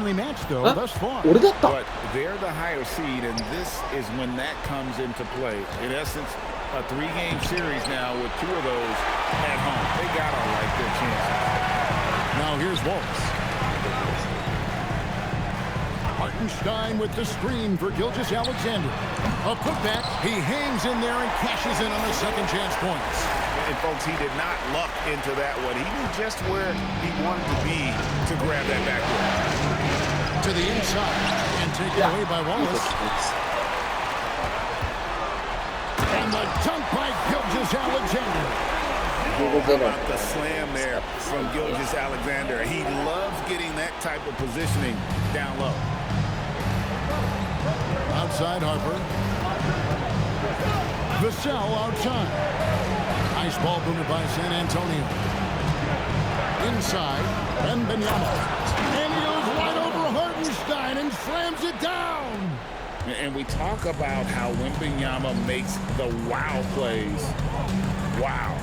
evenly matched, though, thus far. But they're the higher seed, and this is when that comes into play. In essence, a 3-game series now with 2 of those at home. They gotta like their chances. Now here's Wallace. Hartenstein with the screen for Gilgeous-Alexander. A putback. He hangs in there and cashes in on the second chance points. And folks, he did not luck into that one. He knew just where he wanted to be to grab that backboard. To the inside and taken away by Wallace. And the dunk by Gilgeous-Alexander. How about the slam there from Gilgeous-Alexander? He loves getting that type of positioning down low. Outside Harper. Vassell outside. Nice ball booted by San Antonio. Inside, Wembanyama. And he goes right over Hartenstein and slams it down. And we talk about how Wembanyama makes the wow plays. Wow.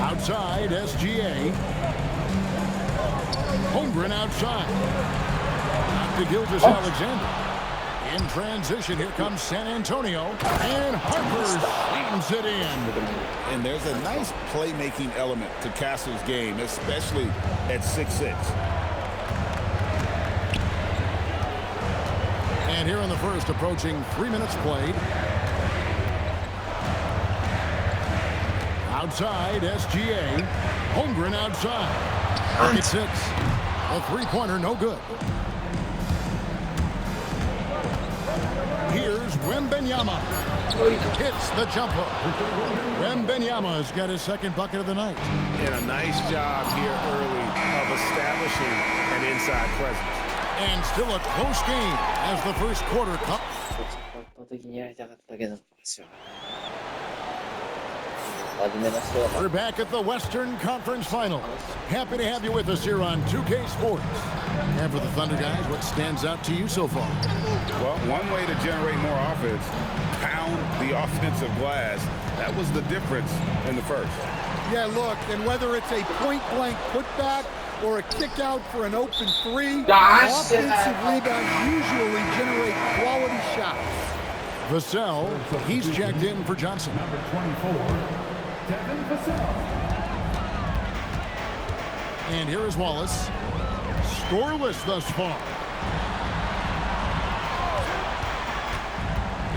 Outside, SGA. Holmgren outside. Out to Gilgeous-Alexander. In transition, here comes San Antonio. And Harper slams it in. And there's a nice playmaking element to Castle's game, especially at 6'6". And here in the first, approaching 3 minutes played. Outside, SGA. Holmgren outside. Pocket 6. A three-pointer, no good. Here's Wembanyama. Hits the jumper. Wembanyama's got his second bucket of the night. And a nice job here early of establishing an inside presence. And still a close game as the first quarter comes. We're back at the Western Conference Finals. Happy to have you with us here on 2K Sports. And for the Thunder guys, what stands out to you so far? Well, one way to generate more offense, pound the offensive glass. That was the difference in the first. Yeah, look, and whether it's a point-blank putback or a kick out for an open three, offensive rebounds usually generate quality shots. Vassell, he's checked in for Johnson. Number 24, Devin Vassell. And here is Wallace. Scoreless thus far.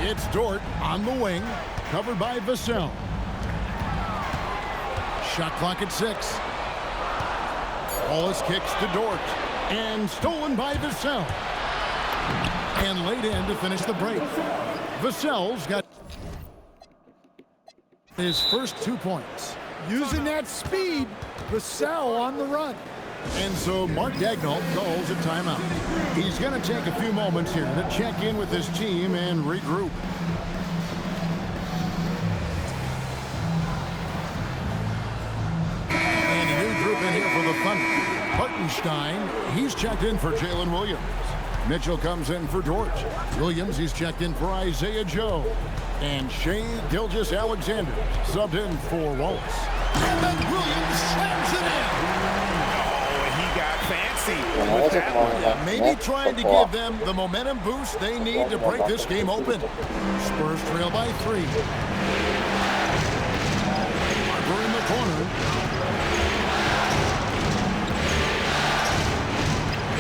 It's Dort on the wing, covered by Vassell. Shot clock at 6. Wallace kicks to Dort, and stolen by Vassell. And laid in to finish the break. Vassell's got his first 2 points. Using that speed, Vassell on the run. And so Mark Daigneault calls a timeout. He's going to take a few moments here to check in with his team and regroup. And a new group in here for the Thunder. Hartenstein, he's checked in for Jalen Williams. Mitchell comes in for Dort. Williams, he's checked in for Isaiah Joe. And Shai Gilgeous-Alexander subbed in for Wallace. And then Williams slams it in. Fancy. Yeah, maybe trying to give them the momentum boost they need to break this game open. Spurs trail by 3. Harper in the corner.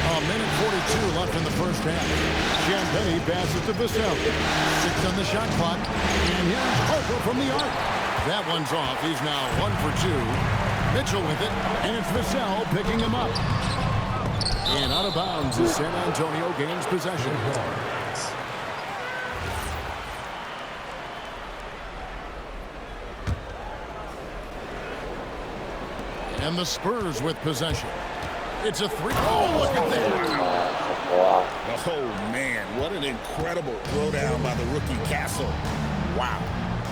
A minute 42 left in the first half. Champagnie passes to Vassell. 6 on the shot clock. And here's Harper from the arc. That one's off. He's now 1 for 2. Mitchell with it, and it's Vassell picking him up. And out of bounds as San Antonio gains possession. And the Spurs with possession. It's a 3. Oh, look at that. Oh, man, what an incredible throwdown by the rookie Castle. Wow.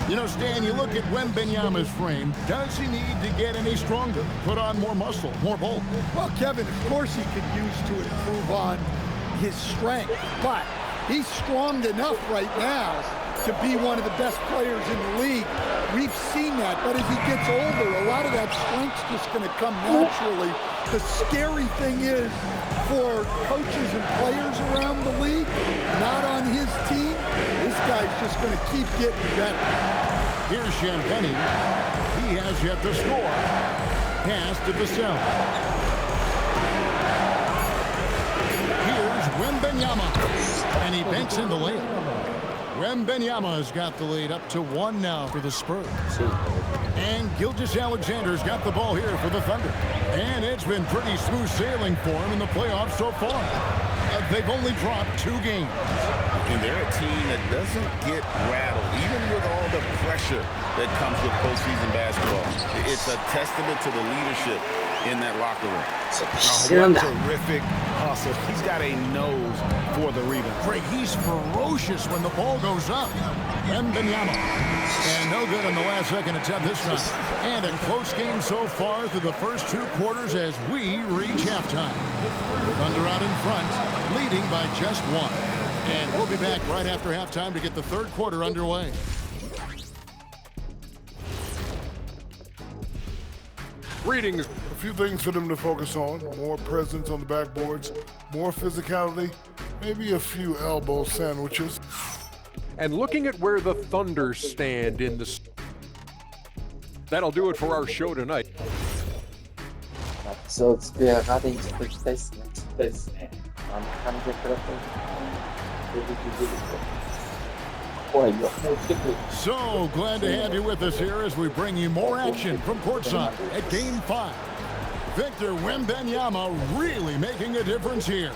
You know, Stan, you look at Wembanyama's frame. Does he need to get any stronger? Put on more muscle, more bulk? Well, Kevin, of course he could use to improve on his strength, but he's strong enough right now to be one of the best players in the league. We've seen that, but as he gets older, a lot of that strength's just going to come naturally The scary thing is, for coaches and players around the league, not on his team, this guy's just going to keep getting better. Here's Champagnie. He has yet to score. Pass to Vassell. Here's Wembanyama. And he banks in the layup. Wembanyama has got the lead up to 1 now for the Spurs. And Gilgeous-Alexander's got the ball here for the Thunder. And it's been pretty smooth sailing for him in the playoffs so far. They've only dropped 2 games. And they're a team that doesn't get rattled, even with all the pressure that comes with postseason basketball. It's a testament to the leadership in that locker room. What terrific hustle. He's got a nose for the rebound. Greg, he's ferocious when the ball goes up. Wembanyama. And no good on the last second attempt this time. And a close game so far through the first 2 quarters as we reach halftime. Thunder out in front, leading by just 1. And we'll be back right after halftime to get the 3rd quarter underway. Greetings. A few things for them to focus on. More presence on the backboards, more physicality, maybe a few elbow sandwiches. And looking at where the Thunder stand in the... That'll do it for our show tonight. So gerade ich testen. Man kann hier So glad to have you with us here as we bring you more action from courtside at Game 5. Victor Wembanyama really making a difference here.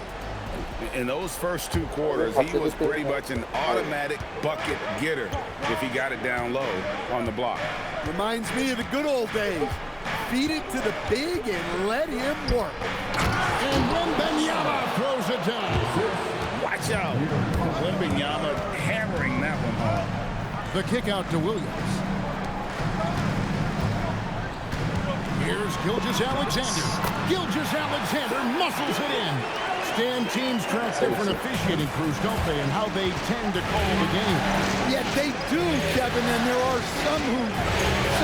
In those first 2 quarters, he was pretty much an automatic bucket getter if he got it down low on the block. Reminds me of the good old days. Feed it to the big and let him work. And Wembanyama throws it down. Watch out. Wembanyama hammering that one home. The kick out to Williams. Here's Gilgeous-Alexander. Gilgeous-Alexander muscles it in. Stan, teams track different officiating crews, don't they, and how they tend to call the game. Yeah, they do, Kevin, and there are some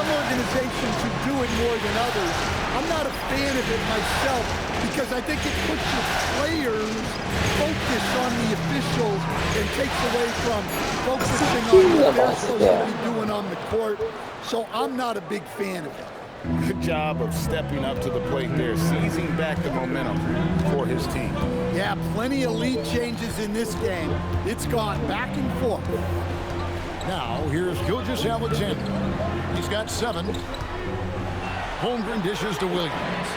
organizations who do it more than others. I'm not a fan of it myself because I think it puts your players focused on the officials and takes away from focusing on what they're supposed to be doing on the court. So I'm not a big fan of it. Good job of stepping up to the plate there, seizing back the momentum for his team. Yeah, plenty of lead changes in this game. It's gone back and forth. Now, here's Gilgeous-Alexander. He's got 7. Holmgren dishes to Williams.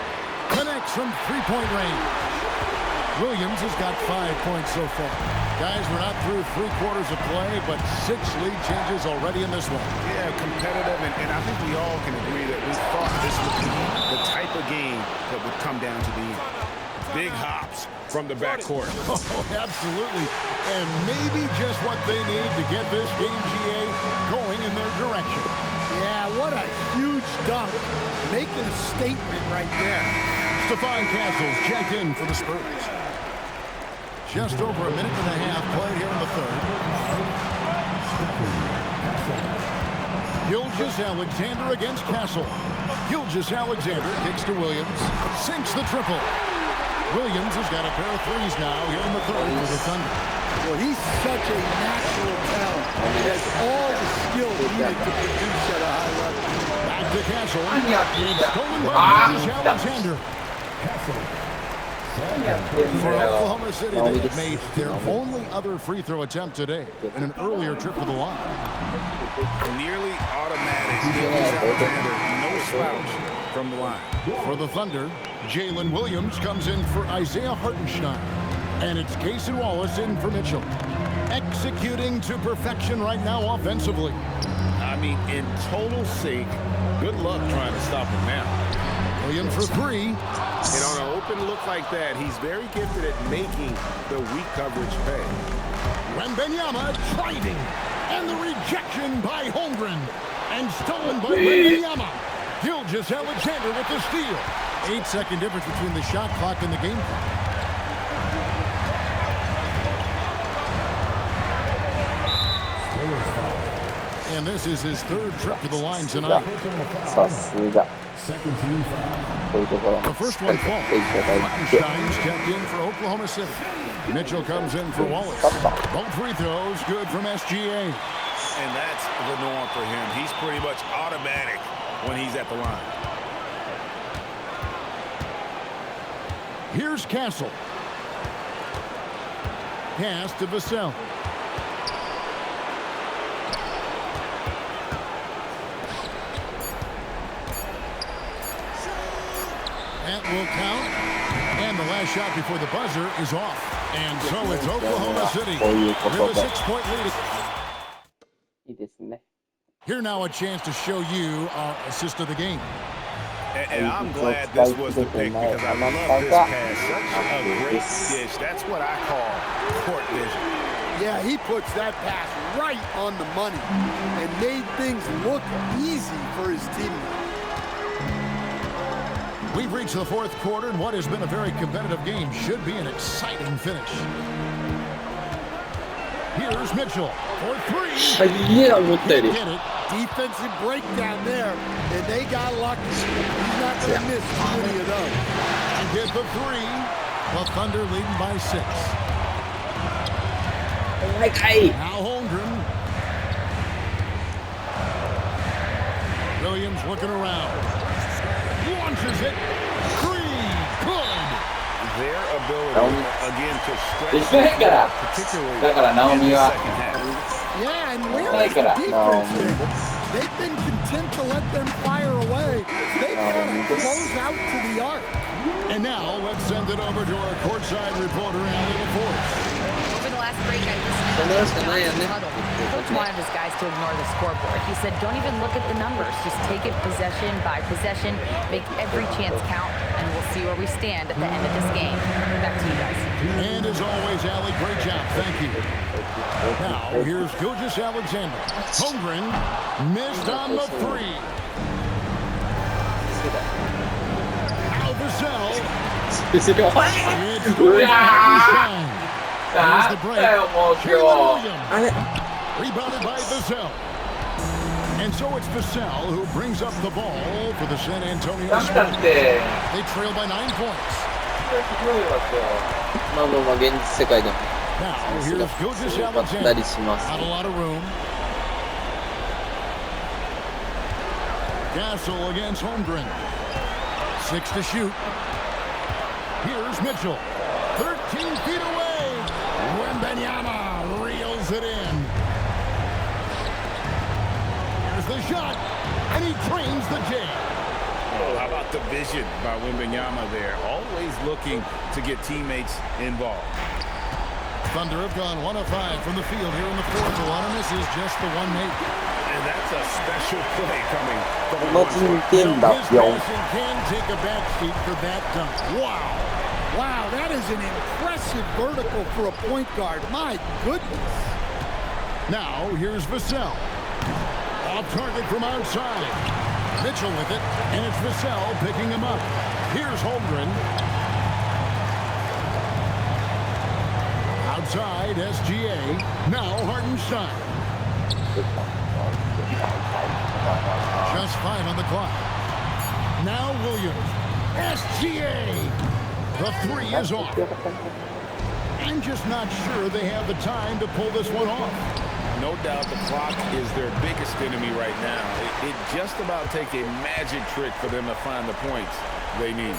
Connects from 3-point range. Williams has got 5 points so far. Guys, we're not through 3 quarters of play, but 6 lead changes already in this one. Yeah, competitive, and I think we all can agree that we thought this would be the type of game that would come down to the end. Big hops from the backcourt. Oh, absolutely. And maybe just what they need to get this game, GA, going in their direction. Yeah, what a huge dunk. Making a statement right there. Stephon Castles checked in for the Spurs. Just over a minute and a half played here in the 3rd. Gilgeous-Alexander against Castle. Gilgeous-Alexander kicks to Williams. Sinks the triple. Williams has got a pair of threes now here in the 3rd for the Thunder. Well, he's such a natural talent. He has all the skill needed to produce at a high level. Back to Castle. It's stolen by Gilgeous-Alexander. For Oklahoma City, they have made their only other free throw attempt today in an earlier trip to the line. Nearly automatic. Gilgeous-Alexander, no slouch from the line. For the Thunder, Jalen Williams comes in for Isaiah Hartenstein. And it's Cason Wallace in for Mitchell. Executing to perfection right now offensively. I mean, in total sync. Good luck trying to stop him now. Williams for 3. And on an open look like that, he's very gifted at making the weak coverage pay. Wembanyama driving. And the rejection by Holmgren. And stolen by Wembanyama. Gilgeous-Alexander with the steal. 8-second difference between the shot clock and the game clock. And this is his 3rd trip to the line tonight. Second team foul. こういうところも The し first っか one りと falls. っていただいて、 Stein's checked in for Oklahoma City. Mitchell comes in for Wallace. Both free throws good from SGA. And that's the norm for him. He's pretty much automatic when he's at the line. Here's Castle. Pass to Vassell. That will count. And the last shot before the buzzer is off. And so it's Oklahoma City with a 6-point lead. いいですね。 Here now a chance to show you our assist of the game. And I'm glad this was the pick because I love this pass. Such a great dish. That's what I call court vision. Yeah, he puts that pass right on the money and made things look easy for his teammates. We've reached the fourth quarter, and what has been a very competitive game should be an exciting finish. Here's Mitchell for three. いや、思ったより。 Get it. Defensive breakdown there, and they got lucky. He's not going to miss too many of those. And get the three. The Thunder leading by 6. お前かい。 Now Holmgren. Williams looking around. Launches it. Three. Good. Their ability, again, to stretch できないから。 particularly だから、ナオ in ミ the は。 second half. Yeah, and ない where's か the ら、ナオ defense ミ。 been? They've been content to let them fire away. They've got to close out to the arc. And now let's send it over to our courtside reporter, Allie LaForce. Over the last break, I listened So to there's the John's man, eh? huddle. Coach wanted his guys to ignore the scoreboard. He said, don't even look at the numbers. Just take it possession by possession. Make every chance count, and we'll see where we stand at the end of this game. Back to you guys. And as always, Allie, great job. Thank you. Now, here's Gilgeous Alexander. Holmgren missed on the three. Al Vassell. 後ろ。 It's うわ Stein. ー。なんだよ、もう今 Jalen 日。 Williams. あれ Rebounded by Vassell. And so it's Vassell who brings up the ball for the San Antonio だったっ Spurs. て。 They trail by 9 points. すごいわけよ。まあまあまあ、現実世界でも。 Now, ミス here's が Gilgeous すごかった Alexander. りします。 Not a lot of room. Castle against Holmgren. 6 to shoot. Here's Mitchell. 13 feet away. Wembanyama reels it in. Here's the shot. And he trains the jam. Oh, how about the vision by Wembanyama there? Always looking to get teammates involved. Thunder have gone 1 of 5 from the field here in the fourth. The one, and this is just the one made. And that's a special play coming from この人点だ His よ。 passing can take a back seat for that dunk. Wow. Wow, that is an impressive vertical for a point guard. My goodness. Now, here's Vassell. Off target from outside. Mitchell with it, and it's Vassell picking him up. Here's Holmgren. Outside, SGA. Now Hartenstein. Just 5 on the clock. Now Williams. SGA. The three is off. I'm just not sure they have the time to pull this one off. No doubt the clock is their biggest enemy right now. It just about take a magic trick for them to find the points they need.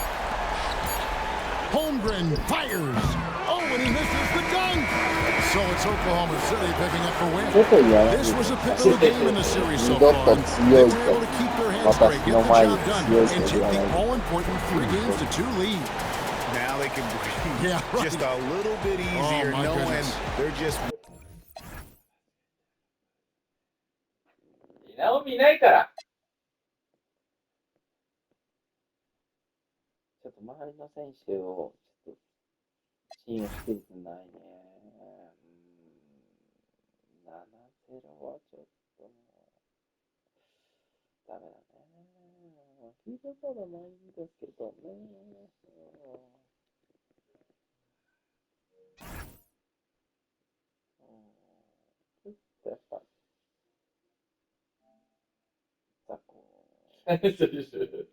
Holmgren fires. Oh, and he misses the dunk. So it's Oklahoma City picking up the win. 外にやられ This る was a pivotal game in the series so 二度 far. と They 強い were と able to keep their heads straight, 私 get の the 前に job done, 強い and と take 言わ the ない all-important 3 games to 2 lead. Now they can breathe Yeah, right. just a little bit easier my knowing goodness. they're just ナオミいないから。ちょっと周りの選手をちょっと信用してくんないね。7-0はちょっとダメだね。聞いてたらないんですけどね。ちょっとやっぱ雑魚真是。